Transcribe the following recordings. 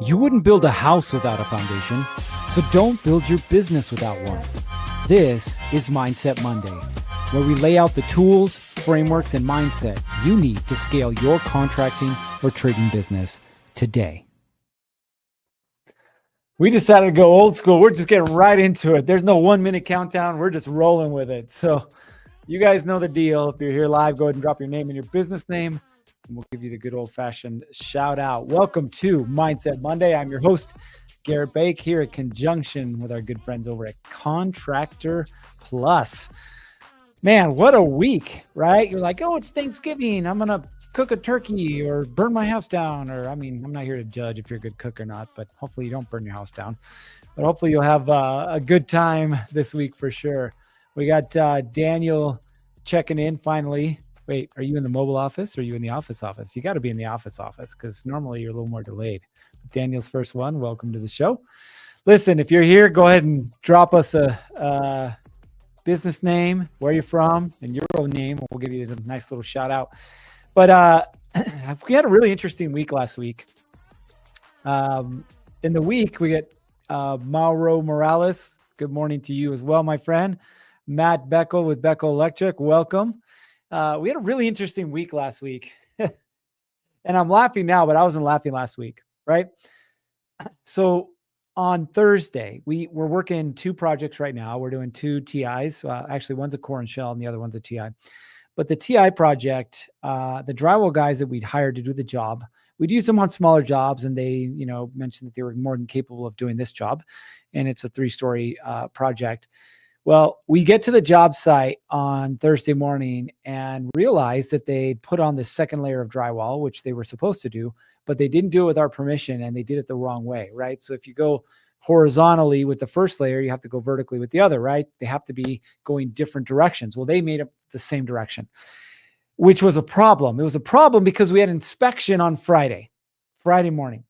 You wouldn't build a house without a foundation, so don't build your business without one. This is Mindset Monday, where we lay out the tools, frameworks, and mindset you need to scale your contracting or trading business today. We decided to go old school. We're just getting right into it. There's no 1 minute countdown. We're just rolling with it. So you guys know the deal. If you're here live, go ahead and drop your name and your business name, and we'll give you the good old-fashioned shout out. Welcome to Mindset Monday. I'm your host, Gerritt Bake, here at conjunction with our good friends over at Contractor Plus. Man, what a week, right? You're like, oh, it's Thanksgiving. I'm going to cook a turkey or burn my house down. Or, I mean, I'm not here to judge if you're a good cook or not, but hopefully you don't burn your house down. But hopefully you'll have a good time this week for sure. We got Daniel checking in finally. Wait, are you in the mobile office or are you in the office? You got to be in the office because normally you're a little more delayed. Daniel's first one. Welcome to the show. Listen, if you're here, go ahead and drop us a business name, where you're from, and your own name. We'll give you a nice little shout out. But we had a really interesting week last week. In the week, we get Mauro Morales. Good morning to you as well, my friend. Matt Beckel with Beckel Electric. Welcome. We had a really interesting week last week. And I'm laughing now, but I wasn't laughing last week, right? So on Thursday, we're working two projects right now. We're doing two TIs. Actually, one's a core and shell and the other one's a TI. But the TI project, the drywall guys that we'd hired to do the job, we'd use them on smaller jobs, and they, mentioned that they were more than capable of doing this job. And it's a 3-story project. Well, we get to the job site on Thursday morning and realize that they put on the second layer of drywall, which they were supposed to do, but they didn't do it with our permission, and they did it the wrong way, right? So if you go horizontally with the first layer, you have to go vertically with the other, right? They have to be going different directions. Well, they made it the same direction, which was a problem. It was a problem because we had inspection on Friday morning.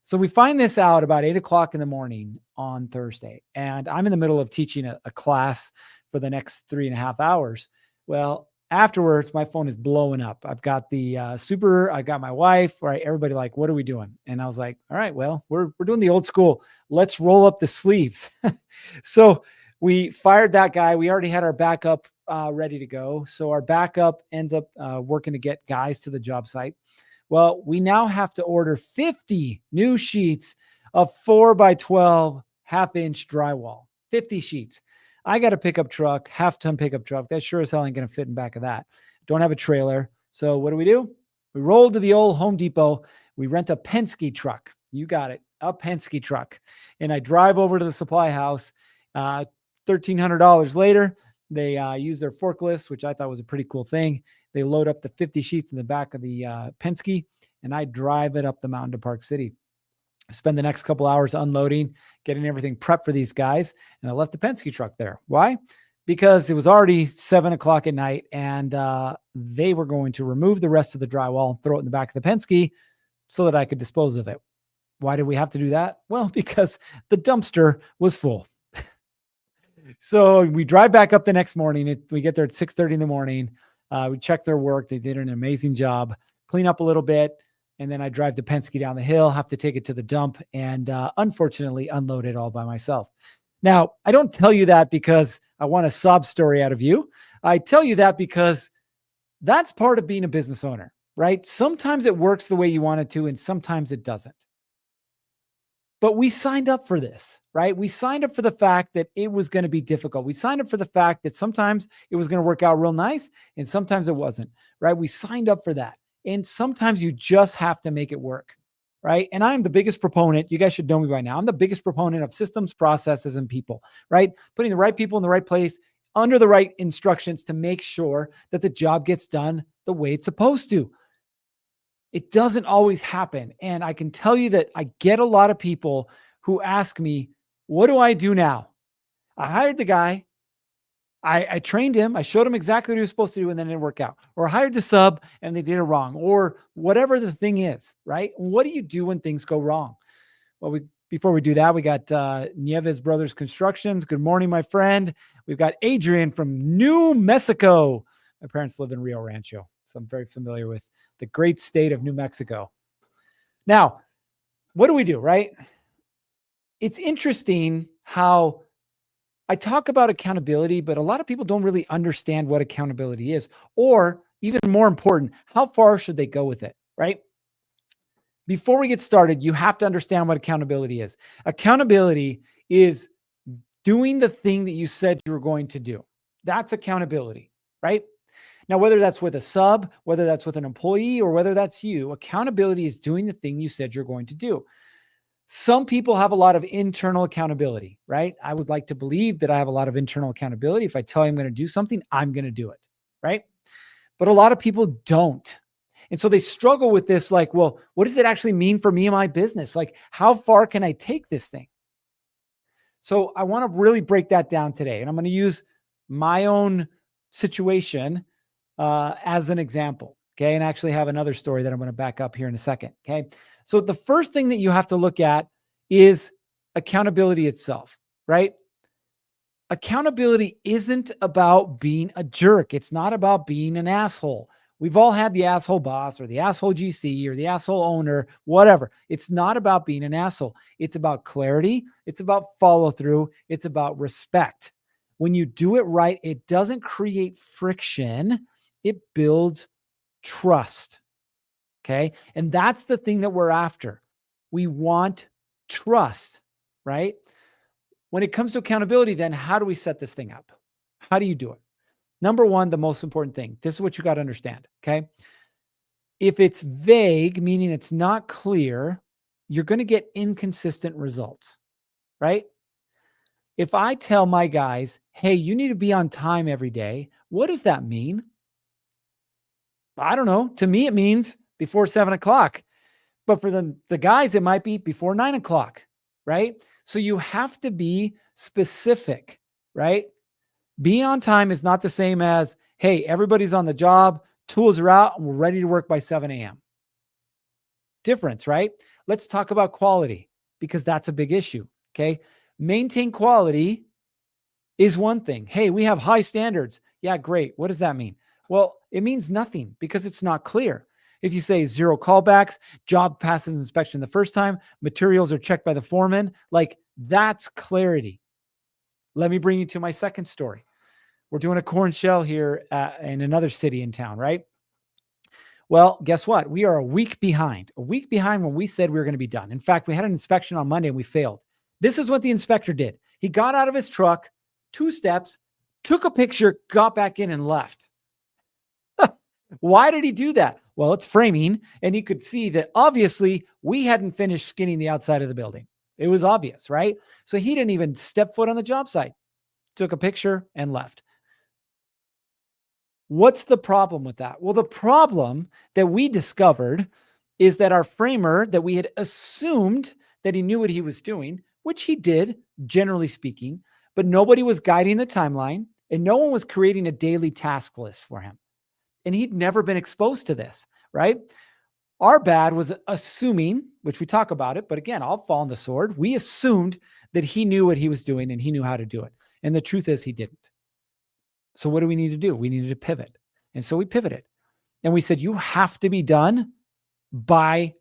So we find this out about 8 o'clock in the morning on Thursday, and I'm in the middle of teaching a class for the next 3.5 hours. Well, afterwards, my phone is blowing up. I've got the I got my wife, right? Everybody like, what are we doing? And I was like, all right, well, we're doing the old school. Let's roll up the sleeves. So we fired that guy. We already had our backup ready to go. So our backup ends up working to get guys to the job site. Well, we now have to order 50 new sheets of 4x12 half-inch drywall. 50 sheets. I got a pickup truck, half-ton pickup truck. That sure as hell ain't going to fit in back of that. Don't have a trailer. So what do? We roll to the old Home Depot. We rent a Penske truck. You got it, a Penske truck. And I drive over to the supply house. $1,300 later, they use their forklifts, which I thought was a pretty cool thing. They load up the 50 sheets in the back of the Penske, and I drive it up the mountain to Park City. I spend the next couple hours unloading, getting everything prepped for these guys, and I left the Penske truck there. Why? Because it was already 7 o'clock at night, and they were going to remove the rest of the drywall and throw it in the back of the Penske so that I could dispose of it. Why did we have to do that? Well, because the dumpster was full. So we drive back up the next morning. We get there at 6:30 in the morning. We check their work. They did an amazing job. Clean up a little bit. And then I drive the Penske down the hill, have to take it to the dump, and unfortunately unload it all by myself. Now, I don't tell you that because I want a sob story out of you. I tell you that because that's part of being a business owner, right? Sometimes it works the way you want it to, and sometimes it doesn't. But we signed up for this, right? We signed up for the fact that it was going to be difficult. We signed up for the fact that sometimes it was going to work out real nice and sometimes it wasn't, right? We signed up for that. And sometimes you just have to make it work, right? And I'm the biggest proponent. You guys should know me by now. I'm the biggest proponent of systems, processes, and people, right? Putting the right people in the right place under the right instructions to make sure that the job gets done the way it's supposed to. It doesn't always happen. And I can tell you that I get a lot of people who ask me, what do I do now? I hired the guy. I trained him. I showed him exactly what he was supposed to do, and then it didn't work out. Or I hired the sub and they did it wrong, or whatever the thing is, right? What do you do when things go wrong? Well, before we do that, we got Nieves Brothers Constructions. Good morning, my friend. We've got Adrian from New Mexico. My parents live in Rio Rancho, so I'm very familiar with the great state of New Mexico. Now, what do we do, right? It's interesting how I talk about accountability, but a lot of people don't really understand what accountability is, or even more important, how far should they go with it, right? Before we get started, you have to understand what accountability is. Accountability is doing the thing that you said you were going to do. That's accountability, right? Now, whether that's with a sub, whether that's with an employee, or whether that's you, accountability is doing the thing you said you're going to do. Some people have a lot of internal accountability, right? I would like to believe that I have a lot of internal accountability. If I tell you I'm going to do something, I'm going to do it, right? But a lot of people don't. And so they struggle with this, like, well, what does it actually mean for me and my business? Like, how far can I take this thing? So I want to really break that down today. And I'm going to use my own situation as an example. Okay. And I actually have another story that I'm going to back up here in a second. Okay. So the first thing that you have to look at is accountability itself, right? Accountability isn't about being a jerk. It's not about being an asshole. We've all had the asshole boss or the asshole GC or the asshole owner, whatever. It's not about being an asshole. It's about clarity. It's about follow through. It's about respect. When you do it right, it doesn't create friction. It builds trust. Okay. And that's the thing that we're after. We want trust, right? When it comes to accountability, then how do we set this thing up? How do you do it? Number one, the most important thing, this is what you got to understand. Okay. If it's vague, meaning it's not clear, you're going to get inconsistent results, right? If I tell my guys, hey, you need to be on time every day, what does that mean? I don't know. To me, it means before 7:00. But for the guys, it might be before 9:00, right? So you have to be specific, right? Being on time is not the same as, hey, everybody's on the job, tools are out, and we're ready to work by 7 a.m. Difference, right? Let's talk about quality because that's a big issue, okay? Maintain quality is one thing. Hey, we have high standards. Yeah, great. What does that mean? Well, it means nothing because it's not clear. If you say 0 callbacks, job passes inspection the first time, materials are checked by the foreman, like that's clarity. Let me bring you to my second story. We're doing a corn shell here in another city in town, right? Well, guess what? We are a week behind when we said we were going to be done. In fact, we had an inspection on Monday and we failed. This is what the inspector did. He got out of his truck, 2 steps, took a picture, got back in and left. Why did he do that? Well, it's framing, and he could see that obviously we hadn't finished skinning the outside of the building. It was obvious, right? So he didn't even step foot on the job site, took a picture and left. What's the problem with that? Well, the problem that we discovered is that our framer, that we had assumed that he knew what he was doing, which he did, generally speaking, but nobody was guiding the timeline and no one was creating a daily task list for him. And he'd never been exposed to this, right? Our bad was assuming, which we talk about it, but again, I'll fall on the sword. We assumed that he knew what he was doing and he knew how to do it. And the truth is he didn't. So what do we need to do? We needed to pivot. And so we pivoted. And we said, you have to be done by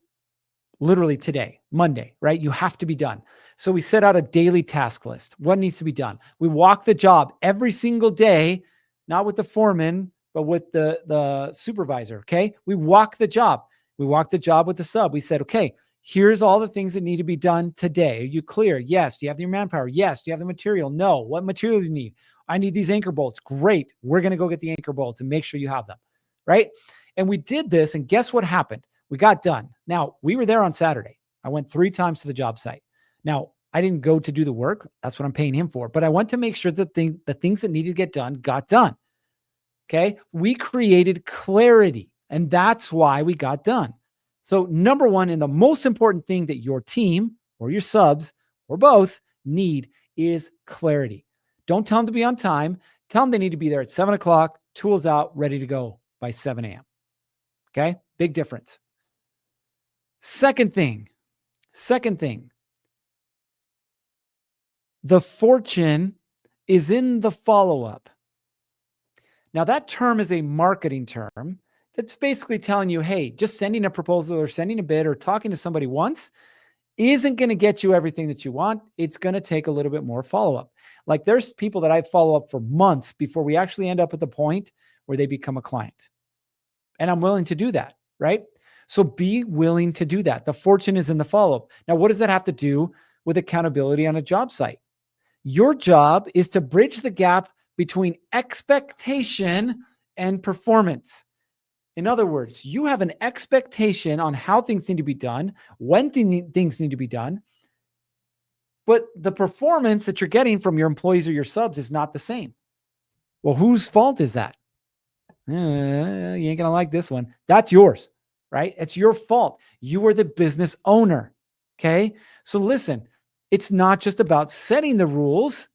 literally today, Monday, right? You have to be done. So we set out a daily task list. What needs to be done? We walk the job every single day, not with the foreman, but with the supervisor, okay? We walk the job. We walk the job with the sub. We said, okay, here's all the things that need to be done today. Are you clear? Yes. Do you have your manpower? Yes. Do you have the material? No. What material do you need? I need these anchor bolts. Great. We're going to go get the anchor bolts and make sure you have them, right? And we did this, and guess what happened? We got done. Now, we were there on Saturday. I went 3 times to the job site. Now, I didn't go to do the work. That's what I'm paying him for. But I went to make sure that the things that needed to get done got done. Okay. We created clarity, and that's why we got done. So number one, and the most important thing that your team or your subs or both need is clarity. Don't tell them to be on time. Tell them they need to be there at 7:00, tools out, ready to go by 7 a.m. Okay. Big difference. Second thing, the fortune is in the follow-up. Now, that term is a marketing term that's basically telling you, hey, just sending a proposal or sending a bid or talking to somebody once isn't going to get you everything that you want. It's going to take a little bit more follow-up. Like there's people that I follow up for months before we actually end up at the point where they become a client. And I'm willing to do that, right? So be willing to do that. The fortune is in the follow-up. Now, what does that have to do with accountability on a job site? Your job is to bridge the gap between expectation and performance. In other words, you have an expectation on how things need to be done, when things need to be done, but the performance that you're getting from your employees or your subs is not the same. Well, whose fault is that? You ain't going to like this one. That's yours, right? It's your fault. You are the business owner, okay? So listen, it's not just about setting the rules.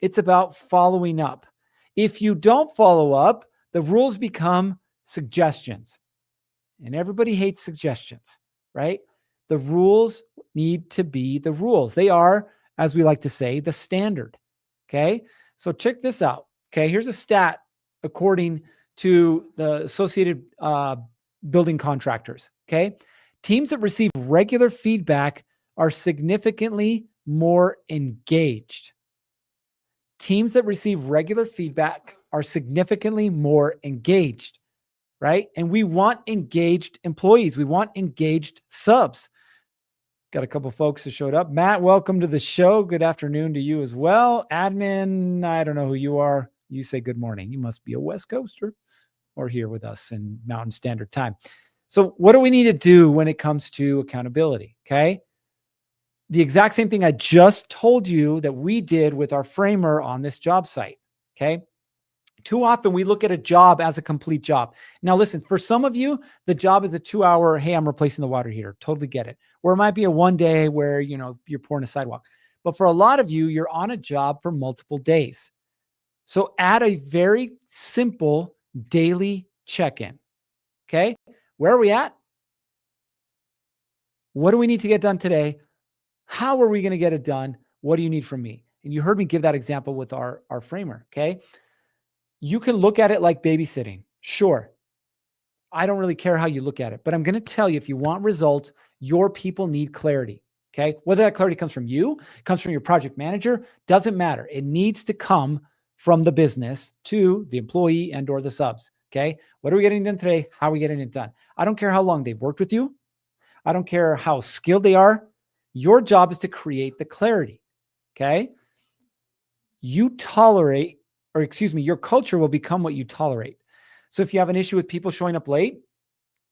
It's about following up. If you don't follow up, the rules become suggestions. And everybody hates suggestions, right? The rules need to be the rules. They are, as we like to say, the standard, okay? So check this out, okay? Here's a stat according to the Associated Building Contractors, okay? Teams that receive regular feedback are significantly more engaged. Teams that receive regular feedback are significantly more engaged, right? And we want engaged employees. We want engaged subs. Got a couple folks who showed up. Matt, welcome to the show. Good afternoon to you as well. Admin, I don't know who you are. You say good morning. You must be a West Coaster or here with us in Mountain Standard Time. So what do we need to do when it comes to accountability? Okay. The exact same thing I just told you that we did with our framer on this job site. Okay. Too often we look at a job as a complete job. Now listen, for some of you, the job is a 2-hour, hey, I'm replacing the water heater. Totally get it. Or it might be a one day where, you're pouring a sidewalk. But for a lot of you, you're on a job for multiple days. So add a very simple daily check-in. Okay. Where are we at? What do we need to get done today? How are we going to get it done? What do you need from me? And you heard me give that example with our framer. Okay. You can look at it like babysitting. Sure. I don't really care how you look at it, but I'm going to tell you, if you want results, your people need clarity. Okay. Whether that clarity comes from you, comes from your project manager, doesn't matter. It needs to come from the business to the employee and or the subs. Okay. What are we getting done today? How are we getting it done? I don't care how long they've worked with you. I don't care how skilled they are. Your job is to create the clarity. Okay. Your culture will become what you tolerate. So if you have an issue with people showing up late,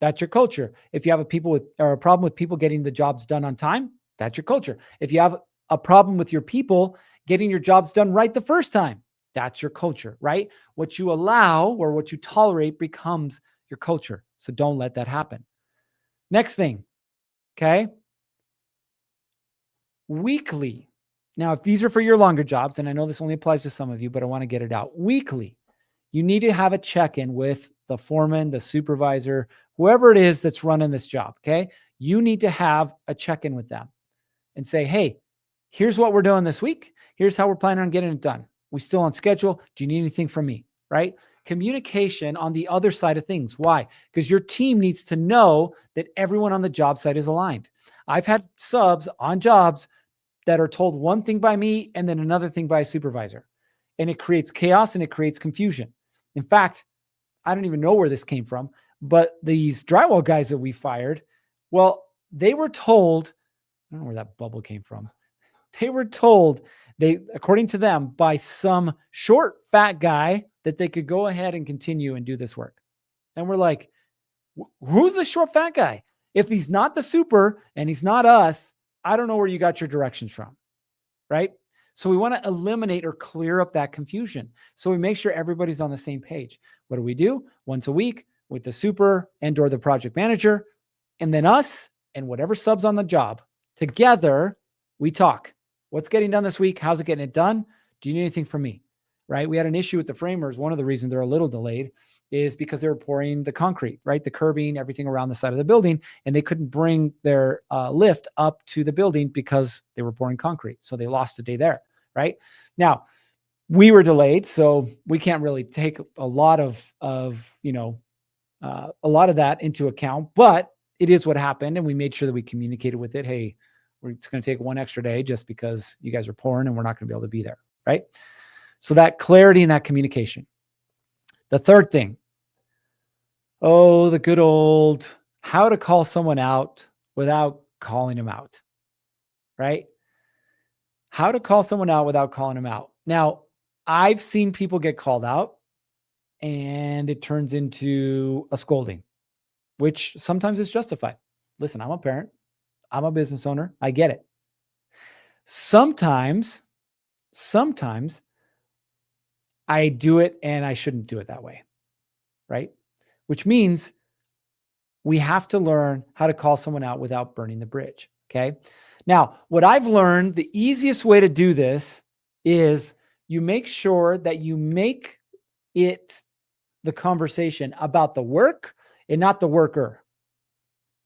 that's your culture. If you have a problem with people getting the jobs done on time, that's your culture. If you have a problem with your people getting your jobs done right the first time, that's your culture, right? What you allow or what you tolerate becomes your culture. So don't let that happen. Next thing, okay? Weekly. Now, if these are for your longer jobs, and I know this only applies to some of you, but I want to get it out. Weekly, you need to have a check-in with the foreman, the supervisor, whoever it is that's running this job, okay? You need to have a check-in with them and say, hey, here's what we're doing this week. Here's how we're planning on getting it done. We still on schedule? Do you need anything from me, right? Communication on the other side of things. Why? Because your team needs to know that everyone on the job site is aligned. I've had subs on jobs that are told one thing by me and then another thing by a supervisor. And it creates chaos and it creates confusion. In fact, I don't even know where this came from, but these drywall guys that we fired, well, they were told, I don't know where that bubble came from. They were told, according to them, by some short, fat guy that they could go ahead and continue and do this work. And we're like, who's the short, fat guy? If he's not the super and he's not us, I don't know where you got your directions from, right? So we want to eliminate or clear up that confusion. So we make sure everybody's on the same page. What do we do? Once a week with the super and or the project manager, and then us and whatever subs on the job, together we talk. What's getting done this week? How's it getting it done? Do you need anything from me? Right? We had an issue with the framers. One of the reasons they're a little delayed is because they were pouring the concrete, right? The curbing, everything around the side of the building, and they couldn't bring their lift up to the building because they were pouring concrete. So they lost a day there, right? Now, we were delayed, so we can't really take a lot of that into account, but it is what happened, and we made sure that we communicated with it. Hey, It's going to take one extra day just because you guys are pouring and we're not going to be able to be there, right? So that clarity and that communication. The third thing, the good old how to call someone out without calling them out, right? How to call someone out without calling them out. Now, I've seen people get called out and it turns into a scolding, which sometimes is justified. Listen, I'm a parent. I'm a business owner. I get it. Sometimes I do it and I shouldn't do it that way, right? Which means we have to learn how to call someone out without burning the bridge, okay? Now, what I've learned, the easiest way to do this is you make sure that you make it the conversation about the work and not the worker.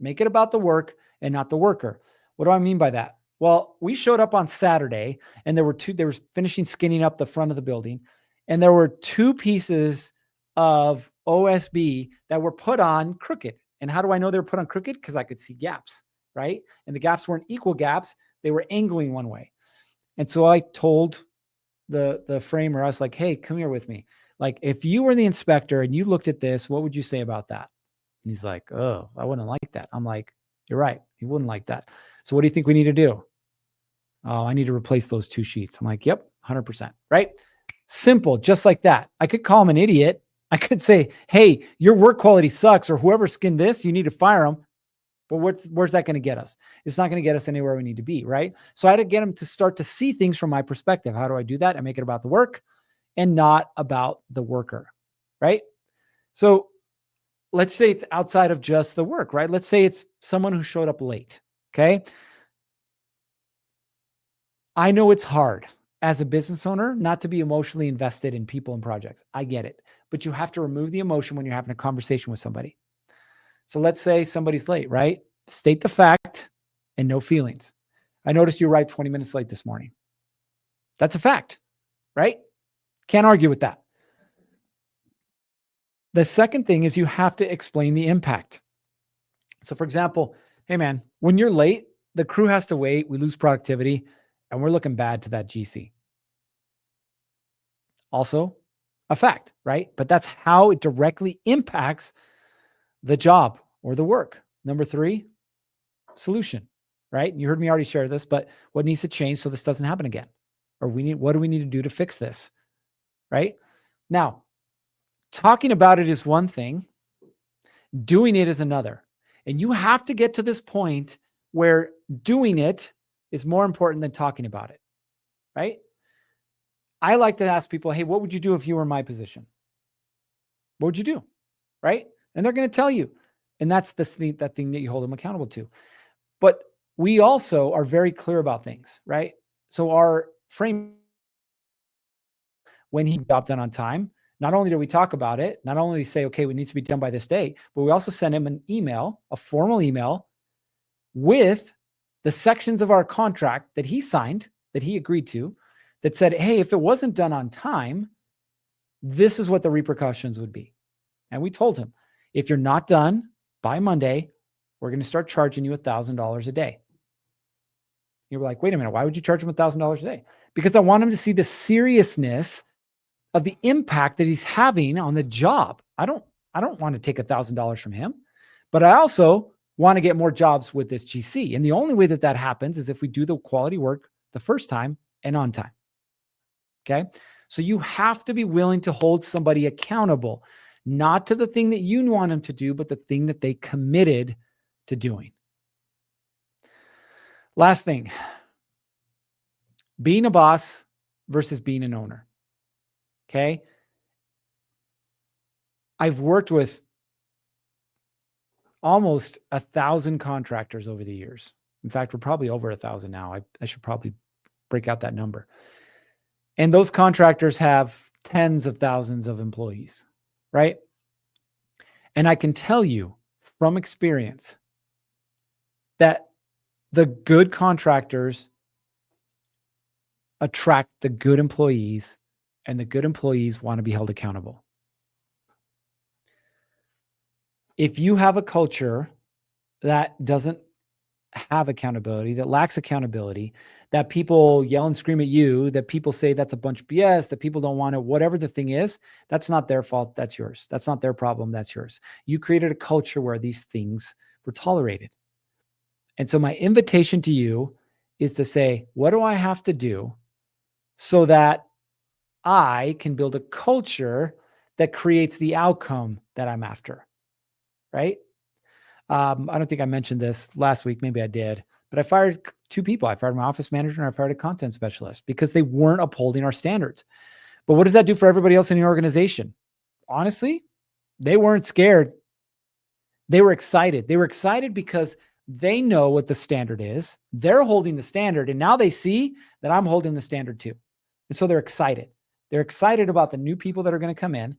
Make it about the work and not the worker. What do I mean by that? Well, we showed up on Saturday and they were finishing skinning up the front of the building. And there were 2 pieces of OSB that were put on crooked. And how do I know they were put on crooked? Because I could see gaps, right? And the gaps weren't equal gaps. They were angling one way. And so I told the framer, I was like, hey, come here with me. Like, if you were the inspector and you looked at this, what would you say about that? And he's like, oh, I wouldn't like that. I'm like, you're right. He wouldn't like that. So what do you think we need to do? Oh, I need to replace those 2 sheets. I'm like, yep, 100%. Right? Simple, just like that. I could call him an idiot. I could say, hey, your work quality sucks, or whoever skinned this, you need to fire them. But where's that going to get us? It's not going to get us anywhere we need to be, right? So I had to get him to start to see things from my perspective. How do I do that? I make it about the work and not about the worker, right? So let's say it's outside of just the work, right? Let's say it's someone who showed up late, okay? I know it's hard as a business owner not to be emotionally invested in people and projects. I get it. But you have to remove the emotion when you're having a conversation with somebody. So let's say somebody's late, right? State the fact and no feelings. I noticed you arrived 20 minutes late this morning. That's a fact, right? Can't argue with that. The second thing is you have to explain the impact. So for example, hey man, when you're late, the crew has to wait, we lose productivity, and we're looking bad to that GC. Also a fact, right? But that's how it directly impacts the job or the work. Number 3, solution, right? You heard me already share this, but what needs to change so this doesn't happen again? Or what do we need to do to fix this, right? Now, talking about it is one thing, doing it is another. And you have to get to this point where doing it is more important than talking about it, right? I like to ask people, hey, what would you do if you were in my position? What would you do, right? And they're going to tell you. And that's that thing that you hold them accountable to. But we also are very clear about things, right? So our frame, when he got done on time, not only do we talk about it, not only do we say, okay, it needs to be done by this date, but we also send him an email, a formal email with the sections of our contract that he signed, that he agreed to, that said, hey, if it wasn't done on time, this is what the repercussions would be. And we told him, if you're not done by Monday, we're going to start charging you $1,000 a day. You were like, wait a minute, why would you charge him $1,000 a day? Because I want him to see the seriousness of the impact that he's having on the job. I don't want to take $1,000 from him, but I also want to get more jobs with this GC. And the only way that that happens is if we do the quality work the first time and on time. Okay. So you have to be willing to hold somebody accountable, not to the thing that you want them to do, but the thing that they committed to doing. Last thing, being a boss versus being an owner. Okay. I've worked with almost 1,000 contractors over the years. In fact, we're probably over 1,000 now. I should probably break out that number. And those contractors have tens of thousands of employees, right? And I can tell you from experience that the good contractors attract the good employees, and the good employees want to be held accountable. If you have a culture that doesn't have accountability, that lacks accountability, that people yell and scream at you, that people say that's a bunch of BS, that people don't want it, whatever the thing is, that's not their fault. That's yours. That's not their problem. That's yours. You created a culture where these things were tolerated. And so my invitation to you is to say, what do I have to do so that I can build a culture that creates the outcome that I'm after, right? I don't think I mentioned this last week. Maybe I did, but I fired 2 people. I fired my office manager and I fired a content specialist because they weren't upholding our standards. But what does that do for everybody else in your organization? Honestly, they weren't scared. They were excited. They were excited because they know what the standard is. They're holding the standard, and now they see that I'm holding the standard too. And so they're excited. They're excited about the new people that are going to come in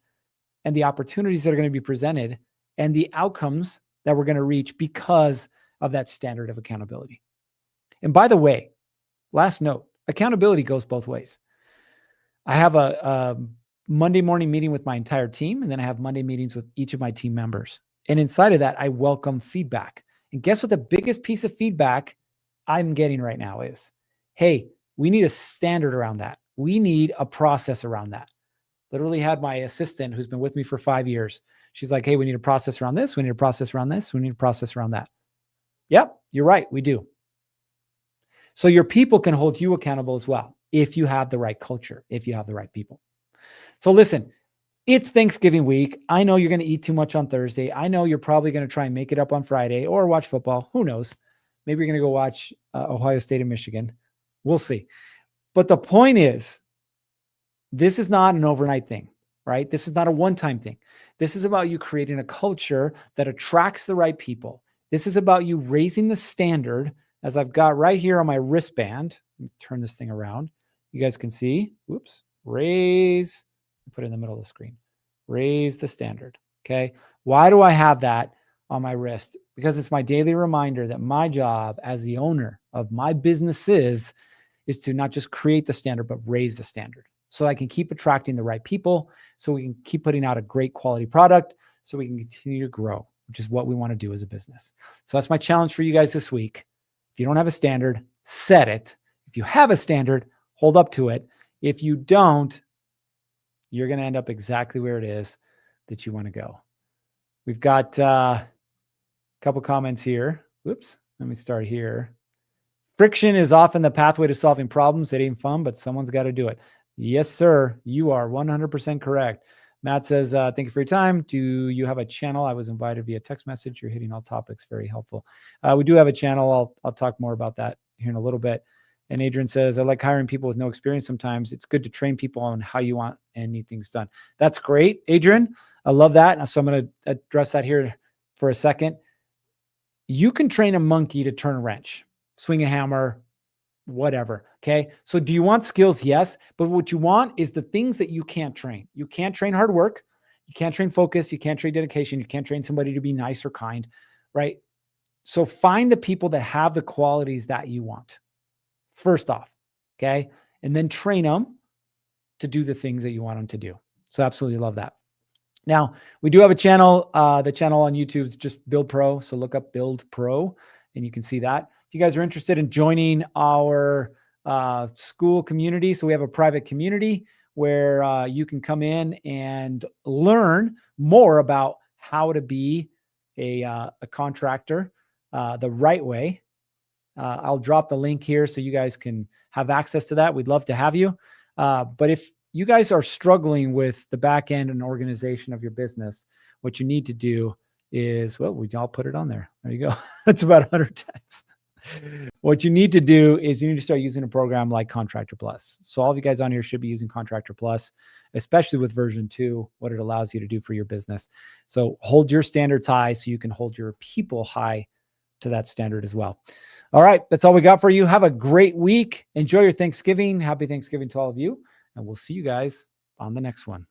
and the opportunities that are going to be presented and the outcomes that we're going to reach because of that standard of accountability. And by the way, last note, accountability goes both ways. I have a Monday morning meeting with my entire team, and then I have Monday meetings with each of my team members. And inside of that, I welcome feedback. And guess what the biggest piece of feedback I'm getting right now is, hey, we need a standard around that. We need a process around that. Literally had my assistant who's been with me for 5 years. She's like, hey, we need a process around this. We need a process around this. We need a process around that. Yep, you're right. We do. So your people can hold you accountable as well if you have the right culture, if you have the right people. So listen, it's Thanksgiving week. I know you're going to eat too much on Thursday. I know you're probably going to try and make it up on Friday or watch football. Who knows? Maybe you're going to go watch Ohio State and Michigan. We'll see. But the point is, this is not an overnight thing, right? This is not a one-time thing. This is about you creating a culture that attracts the right people. This is about you raising the standard, as I've got right here on my wristband. Let me turn this thing around. You guys can see, whoops, raise, put it in the middle of the screen. Raise the standard, okay? Why do I have that on my wrist? Because it's my daily reminder that my job as the owner of my businesses is to not just create the standard, but raise the standard. So I can keep attracting the right people, so we can keep putting out a great quality product, so we can continue to grow, which is what we want to do as a business. So that's my challenge for you guys this week. If you don't have a standard, set it. If you have a standard, hold up to it. If you don't, you're going to end up exactly where it is that you want to go. We've got a couple comments here. Whoops. Let me start here. Friction is often the pathway to solving problems. It ain't fun, but someone's got to do it. Yes, sir. You are 100% correct. Matt says, thank you for your time. Do you have a channel? I was invited via text message. You're hitting all topics. Very helpful. We do have a channel. I'll talk more about that here in a little bit. And Adrian says, I like hiring people with no experience sometimes. It's good to train people on how you want and need things done. That's great, Adrian. I love that. So I'm going to address that here for a second. You can train a monkey to turn a wrench, swing a hammer, whatever. Okay. So do you want skills? Yes. But what you want is the things that you can't train. You can't train hard work. You can't train focus. You can't train dedication. You can't train somebody to be nice or kind, right? So find the people that have the qualities that you want first off. Okay. And then train them to do the things that you want them to do. So absolutely love that. Now we do have a channel. The channel on YouTube is just BuildPro. So look up BuildPro and you can see that. If you guys are interested in joining our school community, so we have a private community where you can come in and learn more about how to be a contractor the right way. I'll drop the link here so you guys can have access to that. We'd love to have you. But if you guys are struggling with the back end and organization of your business, what you need to do is, well, I'll put it on there. There you go. That's about 100 times. What you need to do is you need to start using a program like Contractor Plus. So all of you guys on here should be using Contractor Plus, especially with version 2, what it allows you to do for your business. So hold your standards high so you can hold your people high to that standard as well. All right. That's all we got for you. Have a great week. Enjoy your Thanksgiving. Happy Thanksgiving to all of you. And we'll see you guys on the next one.